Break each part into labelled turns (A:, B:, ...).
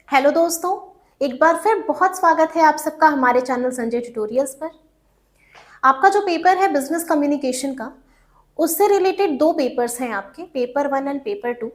A: Hello दोस्तों, एक बार फिर बहुत स्वागत है आप सबका हमारे चैनल संजय ट्यूटोरियल्स पर। आपका जो पेपर है बिजनेस कम्युनिकेशन का, उससे रिलेटेड दो पेपर्स हैं आपके, पेपर 1 एंड पेपर 2,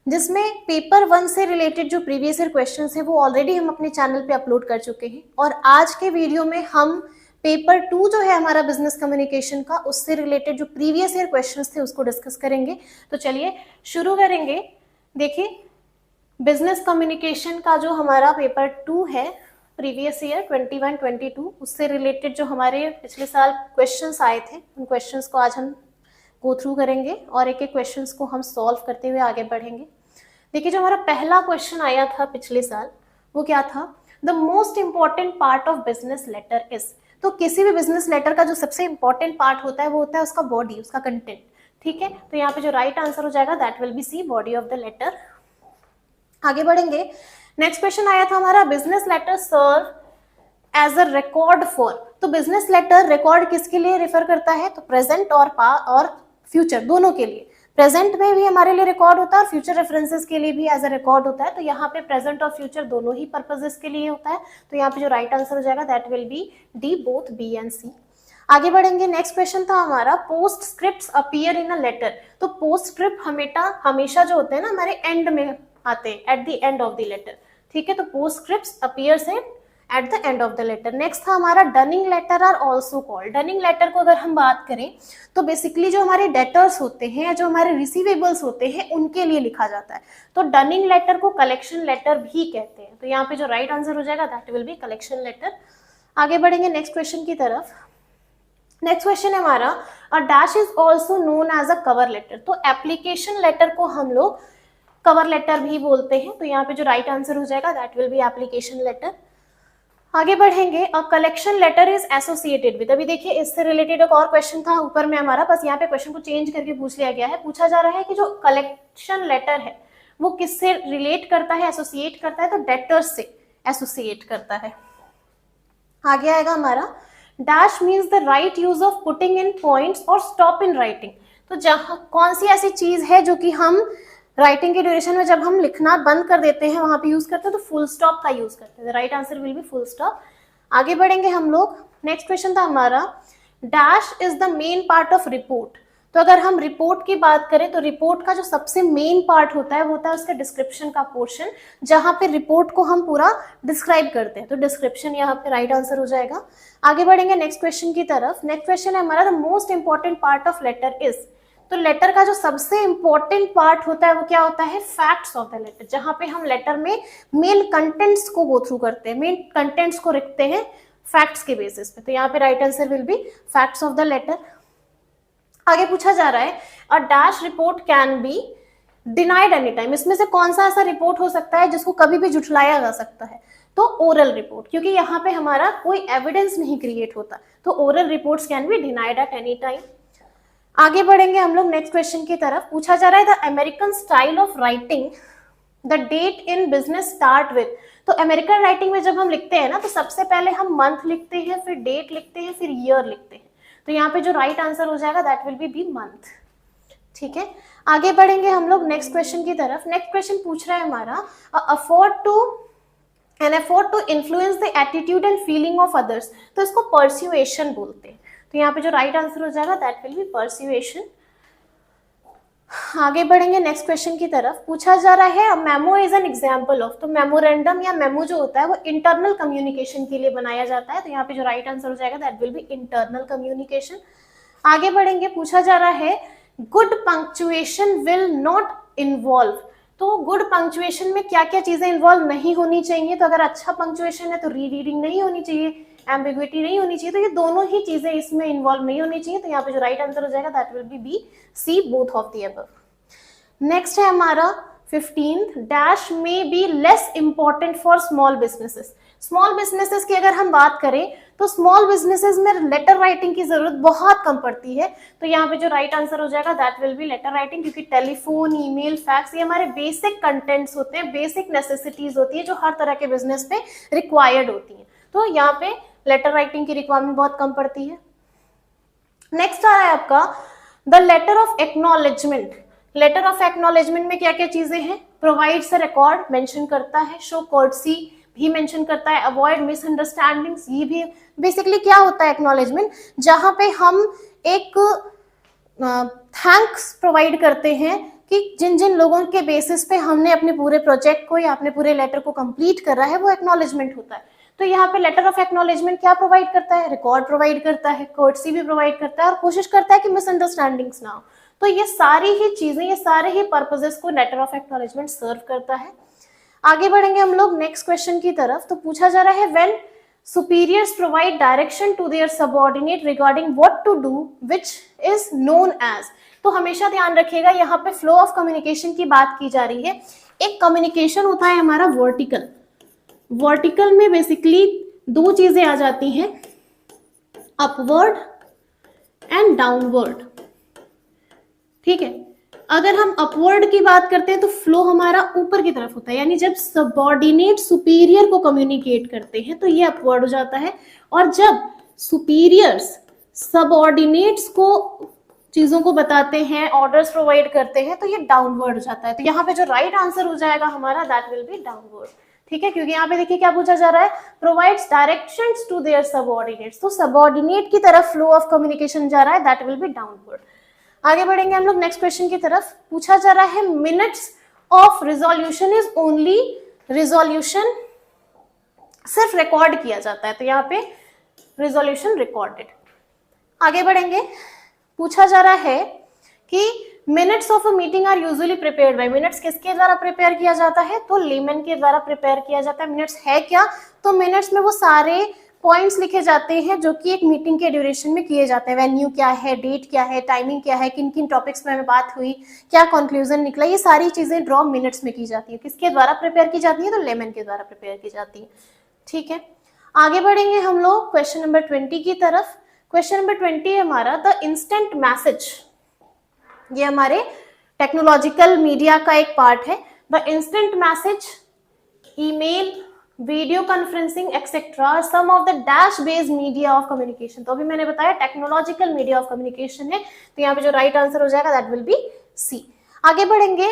A: जिसमें पेपर 1 से रिलेटेड जो प्रीवियस ईयर क्वेश्चंस हैं वो ऑलरेडी हम अपने चैनल पे अपलोड कर चुके हैं और आज के वीडियो में हम पेपर 2 जो है हमारा बिजनेस कम्युनिकेशन का, उससे रिलेटेड जो प्रीवियस ईयर क्वेश्चंस थे उसको डिस्कस करेंगे। तो चलिए शुरू करेंगे। देखिए, बिजनेस कम्युनिकेशन का जो हमारा पेपर 2 है प्रीवियस ईयर 21-22, उससे रिलेटेड जो हमारे पिछले साल क्वेश्चंस आए थे उन क्वेश्चंस को आज हम गो थ्रू करेंगे और एक एक क्वेश्चंस को हम सॉल्व करते हुए आगे बढ़ेंगे। देखिए, जो हमारा पहला क्वेश्चन आया था पिछले साल वो क्या था? The most important part of business letter is. तो किसी भी बिजनेस लेटर का जो सबसे इंपॉर्टेंट पार्ट होता है वो होता है उसका बॉडी, उसका कंटेंट। ठीक है, तो यहाँ पे जो राइट आंसर हो जाएगा that will be C, body of the letter. आगे बढ़ेंगे। नेक्स्ट क्वेश्चन आया था हमारा, business letter serve as a record for. तो बिजनेस लेटर रिकॉर्ड किसके लिए रेफर करता है? तो प्रेजेंट और फ्यूचर दोनों के लिए। प्रेजेंट में भी हमारे लिए रिकॉर्ड होता है और फ्यूचर रेफरेंसेस के लिए भी एज अ रिकॉर्ड होता है। तो यहाँ पे प्रेजेंट और फ्यूचर दोनों ही पर्पजेस के लिए होता है। तो यहाँ पे जो राइट आंसर हो जाएगा that will be D, both B and C. आगे बढ़ेंगे। नेक्स्ट क्वेश्चन था हमारा, post script appear in a letter. तो पोस्ट स्क्रिप्ट हमेशा जो होते हैं ना हमारे एंड में आते हैं, at the end of the letter. ठीक है, तो post script appears at the end of the letter. Next था हमारा, dunning letter are also called. Dunning letter को अगर हम बात करें तो बेसिकली जो हमारे डेटर्स होते हैं या जो हमारे रिसीवेबल्स होते हैं उनके लिए लिखा जाता है। तो डनिंग लेटर को कलेक्शन लेटर भी कहते हैं। तो यहाँ पे जो राइट आंसर हो जाएगा that will be collection letter. आगे बढ़ेंगे नेक्स्ट क्वेश्चन की तरफ। नेक्स्ट क्वेश्चन है हमारा, a dash is also known as a cover letter. तो एप्लीकेशन लेटर को हम लोग कवर लेटर भी बोलते हैं। तो यहाँ पे जो राइट आंसर हो जाएगा that will be application letter. आगे बढ़ेंगे। A collection letter is associated with. अभी देखिए, इससे रिलेटेड एक और क्वेश्चन था ऊपर में हमारा, बस यहाँ पे क्वेश्चन को चेंज करके पूछ लिया गया है। पूछा जा रहा है कि जो कलेक्शन लेटर है वो किससे रिलेट करता है, एसोसिएट करता है? तो डेटर्स से एसोसिएट करता है। आगे आएगा हमारा, dash means the right use of putting in points और स्टॉप इन राइटिंग। तो जहां कौन सी ऐसी चीज है जो कि हम राइटिंग के ड्यूरेशन में जब हम लिखना बंद कर देते हैं वहां पे यूज करते हैं? तो फुल स्टॉप का यूज करते हैं। Right answer will B full stop. आगे बढ़ेंगे हम लोग। नेक्स्ट क्वेश्चन था हमारा, dash is the main part of report. तो अगर हम रिपोर्ट की बात करें तो रिपोर्ट का जो सबसे मेन पार्ट होता है वो होता है उसका डिस्क्रिप्शन का पोर्शन, जहां पे रिपोर्ट को हम पूरा डिस्क्राइब करते हैं। तो डिस्क्रिप्शन यहाँ पे राइट आंसर हो जाएगा। आगे बढ़ेंगे नेक्स्ट क्वेश्चन की तरफ। नेक्स्ट क्वेश्चन है हमारा, the most important part of letter is. तो लेटर का जो सबसे इंपॉर्टेंट पार्ट होता है वो क्या होता है? फैक्ट्स ऑफ द लेटर, जहां पे हम लेटर में मेन कंटेंट्स को गो थ्रू करते हैं, मेन कंटेंट्स को रखते हैं फैक्ट्स के बेसिस पे। तो यहाँ पे right answer will be facts of the letter. आगे पूछा जा रहा है, a dash report can be denied any time. इसमें से कौन सा ऐसा रिपोर्ट हो सकता है जिसको कभी भी झुठलाया जा सकता है? तो ओरल रिपोर्ट, क्योंकि यहाँ पे हमारा कोई एविडेंस नहीं क्रिएट होता। तो oral reports can be denied at any time. आगे बढ़ेंगे हम लोग नेक्स्ट क्वेश्चन की तरफ। पूछा जा रहा है, the American style of writing the date in business start with. तो अमेरिकन राइटिंग में जब हम लिखते हैं ना तो सबसे पहले हम मंथ लिखते हैं, फिर डेट लिखते हैं, फिर ईयर लिखते हैं। तो यहाँ पे जो राइट आंसर हो जाएगा दैट विल बी मंथ। ठीक है, आगे बढ़ेंगे हम लोग नेक्स्ट क्वेश्चन की तरफ। नेक्स्ट क्वेश्चन पूछ रहा है हमारा, an effort to influence the attitude and feeling of others. तो इसको परस्यूएशन बोलते हैं। तो यहाँ पे जो राइट आंसर हो जाएगा दैट विल बी परस्यूएशन। आगे बढ़ेंगे नेक्स्ट क्वेश्चन की तरफ। पूछा जा रहा है, memo is an example of. तो मेमोरेंडम या मेमो जो होता है वो इंटरनल कम्युनिकेशन के लिए बनाया जाता है। तो यहाँ पे जो राइट आंसर हो जाएगा that will B internal communication. आगे बढ़ेंगे। पूछा जा रहा है, good punctuation will not involve. तो गुड पंक्चुएशन में क्या क्या चीजें इन्वॉल्व नहीं होनी चाहिए? तो अगर अच्छा पंक्चुएशन है तो रीडिंग नहीं होनी चाहिए, एम्बिग्विटी नहीं होनी चाहिए। तो ये दोनों ही चीजें इसमें इन्वॉल्व नहीं होनी चाहिए। तो यहाँ पे जो राइट आंसर हो जाएगा that will be B, C, both of the above. Next है हमारा 15th, डैश में be less important for small businesses. Small businesses की अगर हम बात करें तो स्मॉल बिजनेसेस में लेटर राइटिंग की जरूरत बहुत कम पड़ती है। तो यहाँ पे जो राइट आंसर हो जाएगा that will be letter writing, क्योंकि टेलीफोन, ईमेल, फैक्स ये हमारे बेसिक कंटेंट्स होते हैं, बेसिक नेसेसिटीज होती है जो हर तरह के बिजनेस पे रिक्वायर्ड होती है। तो यहाँ पे लेटर राइटिंग की रिक्वायरमेंट बहुत कम पड़ती है। नेक्स्ट आ रहा है आपका, the letter of acknowledgement. Letter of acknowledgement में क्या क्या चीजें हैं? प्रोवाइड्स अ रिकॉर्ड मेंशन करता है, शो कर्टसी भी मेंशन करता है, अवॉइड मिसअंडरस्टैंडिंग्स ये भी। बेसिकली क्या होता है एक्नॉलेजमेंट, जहां पे हम एक थैंक्स प्रोवाइड करते हैं कि जिन जिन लोगों के बेसिस पे हमने अपने पूरे प्रोजेक्ट को या अपने पूरे लेटर को कंप्लीट कर रहा है, वो एक्नॉलेजमेंट होता है। तो यहाँ पे लेटर ऑफ एक्नॉलेजमेंट क्या प्रोवाइड करता है, रिकॉर्ड प्रोवाइड करता है, कर्टसी भी प्रोवाइड करता है, और कोशिश करता है कि मिसअंडरस्टैंडिंग्स ना हो। तो ये सारी ही चीजें, ये सारे ही पर्पसेस को लेटर ऑफ एक्नॉलेजमेंट सर्व करता है। आगे बढ़ेंगे हम लोग नेक्स्ट क्वेश्चन की तरफ। तो पूछा जा रहा है when superiors provide direction to their subordinate regarding what to do which is known as। तो हमेशा ध्यान रखिएगा, यहाँ पे फ्लो ऑफ कम्युनिकेशन की बात की जा रही है। एक कम्युनिकेशन होता है हमारा वर्टिकल, वर्टिकल में बेसिकली दो चीजें आ जाती हैं, अपवर्ड एंड डाउनवर्ड। ठीक है, अगर हम अपवर्ड की बात करते हैं तो फ्लो हमारा ऊपर की तरफ होता है, यानी जब सबऑर्डिनेट सुपीरियर को कम्युनिकेट करते हैं तो ये अपवर्ड हो जाता है, और जब सुपीरियर्स सबऑर्डिनेट्स को चीजों को बताते हैं, ऑर्डर्स प्रोवाइड करते हैं, तो ये डाउनवर्ड हो जाता है। तो यहाँ पे जो राइट आंसर हो जाएगा हमारा दैट विल बी डाउनवर्ड। ठीक है, क्योंकि यहाँ पे देखिए क्या पूछा जा रहा है, provides directions to their subordinates. तो सबऑर्डिनेट की तरफ फ्लो ऑफ कम्युनिकेशन जा रहा है, दैट विल बी डाउनवर्ड। आगे बढ़ेंगे हम लोग नेक्स्ट क्वेश्चन की तरफ। पूछा जा रहा है minutes of resolution is only, resolution सिर्फ रिकॉर्ड किया जाता है, तो यहाँ पे रिजोल्यूशन रिकॉर्डेड। आगे बढ़ेंगे, पूछा जा रहा है कि minutes of a meeting are usually prepared by, minutes किसके द्वारा प्रिपेयर किया जाता है, तो लेमन के द्वारा प्रिपेयर किया जाता है। मिनट्स है क्या, तो मिनट्स में वो सारे पॉइंट्स लिखे जाते हैं जो कि एक मीटिंग के ड्यूरेशन में किए जाते हैं। वेन्यू क्या है, डेट क्या है, टाइमिंग क्या है, किन किन टॉपिक्स में हमें बात हुई, क्या कंक्लूजन निकला, ये सारी चीजें ड्रॉ मिनट्स में की जाती है। किसके द्वारा प्रिपेयर की जाती है, तो लेमन के द्वारा प्रिपेयर की जाती है। ठीक है, आगे बढ़ेंगे हम लोग क्वेश्चन नंबर 20 की तरफ। क्वेश्चन नंबर 20 है हमारा द इंस्टेंट मैसेज। ये हमारे टेक्नोलॉजिकल मीडिया का एक पार्ट है। The instant message, email, video conferencing etcetera, some of the dash based media of communication. तो अभी मैंने बताया टेक्नोलॉजिकल मीडिया ऑफ कम्युनिकेशन है, तो यहाँ पे जो राइट आंसर हो जाएगा दैट विल बी सी। आगे बढ़ेंगे,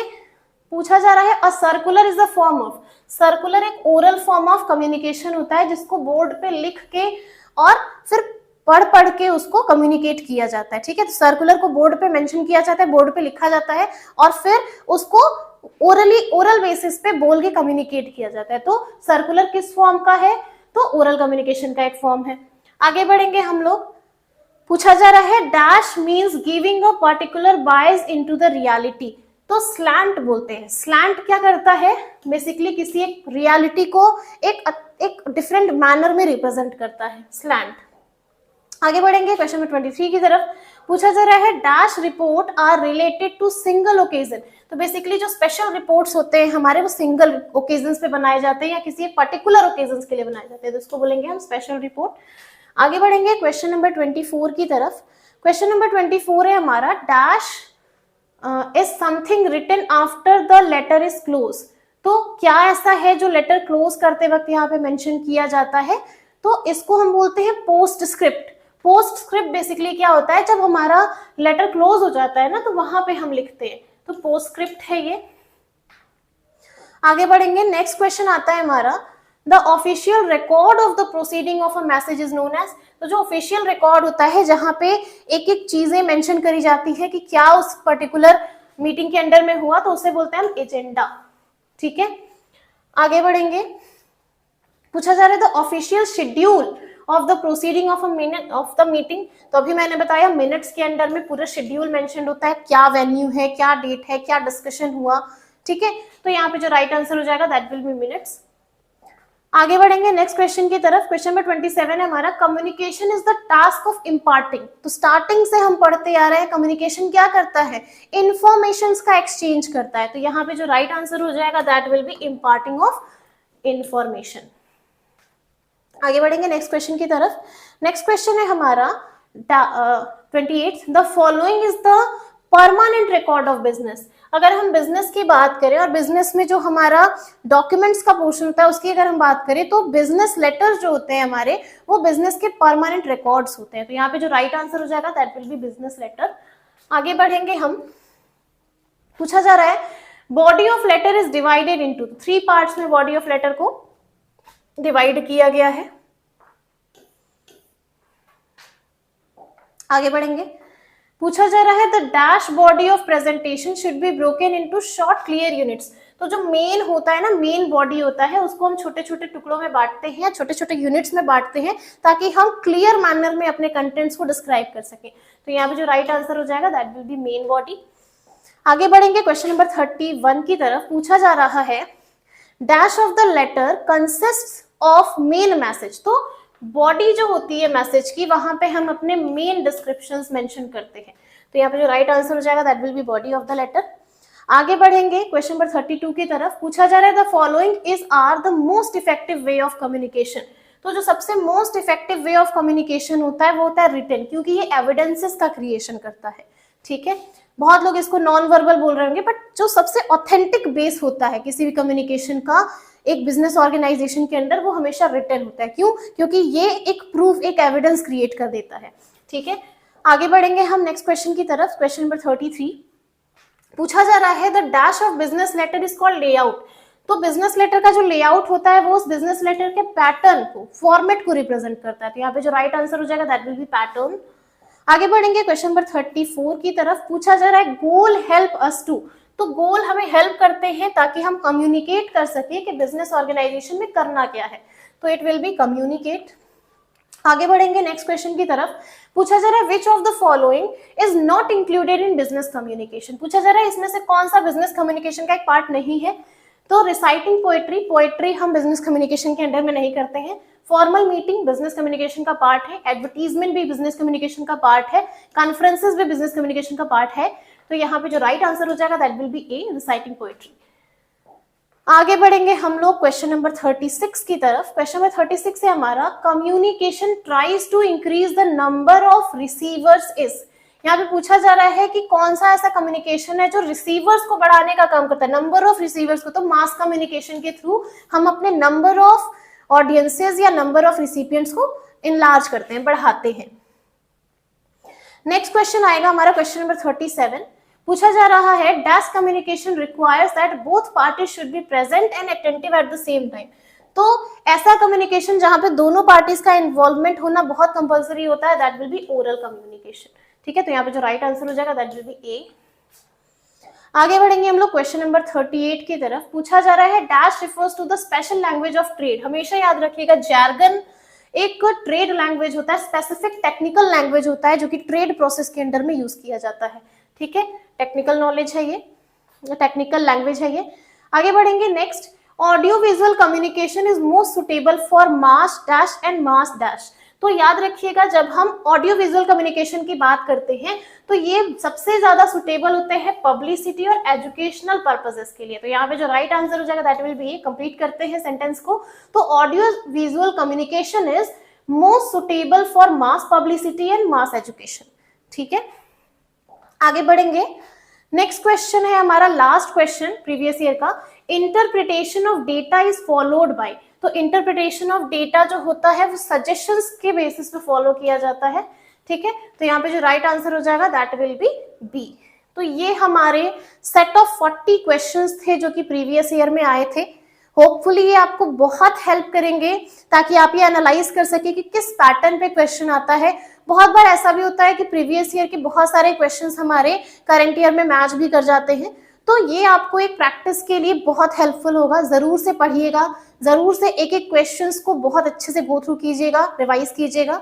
A: पूछा जा रहा है a circular is the form of, circular एक ओरल फॉर्म ऑफ कम्युनिकेशन होता है जिसको बोर्ड पे लिख के और फिर पढ़ के उसको कम्युनिकेट किया जाता है। ठीक है, तो सर्कुलर को बोर्ड पे मेंशन किया जाता है, बोर्ड पे लिखा जाता है और फिर उसको ओरल बेसिस पे बोल के कम्युनिकेट किया जाता है। तो सर्कुलर किस फॉर्म का है, तो ओरल कम्युनिकेशन का एक फॉर्म है। आगे बढ़ेंगे हम लोग, पूछा जा रहा है dash means giving a particular bias into the reality. तो स्लैंट बोलते हैं, स्लैंट क्या करता है, बेसिकली किसी एक रियलिटी को एक डिफरेंट मैनर में रिप्रेजेंट करता है, स्लैंट। आगे बढ़ेंगे क्वेश्चन नंबर 23 की तरफ। पूछा जा रहा है dash report are related to single occasion. तो बेसिकली जो स्पेशल रिपोर्ट्स होते हैं हमारे, वो सिंगल ओकेजन्स पे बनाए जाते हैं या किसी एक पर्टिकुलर ओकेजन्स के लिए बनाए जाते हैं, तो उसको बोलेंगे हम स्पेशल रिपोर्ट। आगे बढ़ेंगे क्वेश्चन नंबर 24 की तरफ। क्वेश्चन नंबर 24 है हमारा dash is something written after the letter is close. तो क्या ऐसा है जो लेटर क्लोज करते वक्त यहाँ पे मेंशन किया जाता है, तो इसको हम बोलते हैं post script. Post script basically क्या होता है, जब हमारा लेटर क्लोज हो जाता है ना, तो वहां पे हम लिखते हैं, तो पोस्ट स्क्रिप्ट है ये। आगे बढ़ेंगे, नेक्स्ट क्वेश्चन आता है हमारा the official record of the proceeding of a message is known as. तो जो ऑफिशियल रिकॉर्ड होता है जहां पे एक एक चीजें मेंशन करी जाती है कि क्या उस पर्टिकुलर मीटिंग के अंडर में हुआ, तो उसे बोलते हैं हम एजेंडा। ठीक है, आगे बढ़ेंगे, पूछा जा रहा है the official schedule of the proceeding of a minute of the meeting. तो अभी मैंने बताया मिनट्स के अंडर में पूरा शेड्यूल मेंशन होता है, क्या वेन्यू है, क्या डेट है, क्या डिस्कशन हुआ। ठीक है, तो यहाँ पे जो राइट आंसर हो जाएगा दैट विल बी मिनट्स। आगे बढ़ेंगे नेक्स्ट क्वेश्चन की तरफ। क्वेश्चन नंबर 27 है हमारा communication is the task of imparting. तो स्टार्टिंग से हम पढ़ते आ रहे हैं, कम्युनिकेशन क्या करता है, इंफॉर्मेशन का एक्सचेंज करता है, तो यहाँ पे जो राइट आंसर हो जाएगा that will B imparting of information. आगे बढ़ेंगे नेक्स्ट क्वेश्चन की तरफ। नेक्स्ट क्वेश्चन है हमारा 28 the following is the permanent record of business. अगर हम बिजनेस की बात करें और बिजनेस में जो हमारा डॉक्यूमेंट्स का पोर्शन होता है उसकी अगर हम बात करें, तो बिजनेस लेटर्स जो होते हैं हमारे, वो बिजनेस के परमानेंट रिकॉर्ड्स होते हैं, तो यहाँ पे जो राइट आंसर हो जाएगा that will be business letter. आगे बढ़ेंगे हम, पूछा जा रहा है body of letter is divided into, 3 parts में बॉडी ऑफ लेटर को डिवाइड किया गया है। आगे बढ़ेंगे, पूछा जा रहा है the dash body of presentation should be broken into short clear units. तो जो मेन होता है ना, मेन बॉडी होता है, उसको हम छोटे छोटे टुकड़ों में बांटते हैं, छोटे छोटे यूनिट्स में बांटते हैं, ताकि हम क्लियर मैनर में अपने कंटेंट्स को डिस्क्राइब कर सकें। तो यहाँ पे जो राइट आंसर हो जाएगा that will B main body. आगे बढ़ेंगे क्वेश्चन नंबर 31 की तरफ। पूछा जा रहा है dash of the letter consist of main message. तो बॉडी जो होती है मैसेज की, वहां पे हम अपने मेन डिस्क्रिप्शंस मेंशन करते हैं। तो यहाँ पे जो राइट आंसर हो जाएगा that will be body of the letter. आगे बढ़ेंगे क्वेश्चन नंबर 32 की तरफ। पूछा जा रहा है the following is are the most effective way of communication. तो जो सबसे most effective way of communication होता है वो होता है रिटन, क्योंकि ये एविडेंसेस का क्रिएशन करता है। ठीक है, बहुत लोग इसको नॉन वर्बल बोल रहे होंगे, बट जो सबसे ऑथेंटिक बेस होता है किसी भी कम्युनिकेशन का एक बिजनेस ऑर्गेनाइजेशन के अंदर, वो हमेशा रिटन होता है। क्यों? क्योंकि ये एक प्रूफ, एक एविडेंस क्रिएट कर देता है। ठीक है, आगे बढ़ेंगे हम नेक्स्ट क्वेश्चन की तरफ। क्वेश्चन नंबर 33 पूछा जा रहा है the dash of business letter is called layout. तो बिजनेस लेटर का जो लेआउट होता है वो उस बिजनेस लेटर के पैटर्न को, फॉर्मेट को रिप्रेजेंट करता है। तो यहाँ पे जो राइट आंसर हो जाएगा दैट विल बी पैटर्न। आगे बढ़ेंगे क्वेश्चन नंबर 34 की तरफ। पूछा जा रहा है गोल हेल्प अस टू। तो गोल हमें हेल्प करते हैं ताकि हम कम्युनिकेट कर सके कि बिजनेस ऑर्गेनाइजेशन में करना क्या है। तो इट विल बी कम्युनिकेट। आगे बढ़ेंगे नेक्स्ट क्वेश्चन की तरफ। पूछा जा रहा है which of the following is not included in business communication. पूछा जा रहा है इसमें से कौन सा बिजनेस कम्युनिकेशन का एक पार्ट नहीं है। तो रिसाइटिंग पोएट्री, पोएट्री हम बिजनेस कम्युनिकेशन के अंडर में नहीं करते हैं। फॉर्मल मीटिंग बिजनेस कम्युनिकेशन का पार्ट है। एडवर्टीजमेंट भी बिजनेस कम्युनिकेशन का पार्ट है। कॉन्फ्रेंसेस भी बिजनेस कम्युनिकेशन का पार्ट है। तो यहाँ पे जो राइट आंसर हो जाएगा that will B A, reciting poetry. आगे बढ़ेंगे हम लोग क्वेश्चन नंबर 36 की तरफ। क्वेश्चन नंबर 36 से हमारा communication tries to increase the number of receivers is. यहाँ पे पूछा जा रहा है कि कौन सा ऐसा कम्युनिकेशन है जो रिसीवर्स को बढ़ाने का काम करता है, नंबर ऑफ रिसीवर्स को। तो मास कम्युनिकेशन के थ्रू हम अपने नंबर ऑफ ऑडियंसेस या नंबर ऑफ रिसिपिएंट्स को इनलार्ज करते हैं, बढ़ाते हैं। नेक्स्ट क्वेश्चन आएगा हमारा क्वेश्चन नंबर 37। पूछा जा रहा है dash communication requires that both parties should be present and attentive at the same time. तो ऐसा कम्युनिकेशन जहां पे दोनों पार्टीज का इन्वॉल्वमेंट होना बहुत कंपलसरी होता है, that will be oral communication. ठीक है, तो यहाँ पे जो राइट आंसर हो जाएगा दैट विल बी ए। आगे बढ़ेंगे हम लोग क्वेश्चन नंबर 38 की तरफ। पूछा जा रहा है dash refers to the special language of trade. हमेशा याद रखिएगा जैर्गन एक ट्रेड लैंग्वेज होता है, स्पेसिफिक टेक्निकल लैंग्वेज होता है जो कि ट्रेड प्रोसेस के अंडर में यूज किया जाता है। ठीक है, टेक्निकल नॉलेज है ये, टेक्निकल लैंग्वेज है ये। आगे बढ़ेंगे next, audio visual communication is most suitable for mass dash and mass dash. तो याद रखिएगा जब हम ऑडियो विजुअल कम्युनिकेशन की बात करते हैं तो ये सबसे ज्यादा सुटेबल होते हैं पब्लिसिटी और एजुकेशनल पर्पसेस के लिए। तो यहाँ पे जो राइट आंसर हो जाएगा दैट विल बी, कंप्लीट करते हैं सेंटेंस को। तो audio visual communication is most suitable for mass publicity and mass education. ठीक है, आगे बढ़ेंगे। नेक्स्ट क्वेश्चन है हमारा लास्ट क्वेश्चन प्रीवियस ईयर का, interpretation of data is followed by. तो इंटरप्रिटेशन ऑफ डेटा जो होता है वो सजेशंस के बेसिस पे फॉलो किया जाता है। ठीक है, तो यहाँ पे जो राइट आंसर हो जाएगा दैट विल बी बी। तो ये हमारे सेट ऑफ 40 क्वेश्चंस थे जो कि प्रीवियस ईयर में आए थे। होपफुली ये आपको बहुत हेल्प करेंगे ताकि आप ये एनालाइज कर सके कि किस पैटर्न पे क्वेश्चन आता है। बहुत बार ऐसा भी होता है कि प्रीवियस ईयर के बहुत सारे क्वेश्चंस हमारे करंट ईयर में मैच भी कर जाते हैं। तो ये आपको एक प्रैक्टिस के लिए बहुत हेल्पफुल होगा। जरूर से पढ़िएगा, जरूर से एक एक क्वेश्चंस को बहुत अच्छे से गो थ्रू कीजिएगा, रिवाइज कीजिएगा।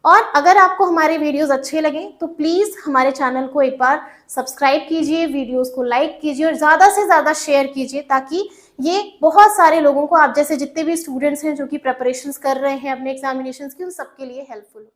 A: और अगर आपको हमारे वीडियोस अच्छे लगे तो प्लीज हमारे चैनल को एक बार सब्सक्राइब कीजिए, वीडियोस को लाइक कीजिए और ज्यादा से ज्यादा शेयर कीजिए ताकि ये बहुत सारे लोगों को, आप जैसे जितने भी स्टूडेंट्स हैं जो कि प्रिपरेशंस कर रहे हैं अपने एग्जामिनेशंस की, उन सबके लिए हेल्पफुल हो।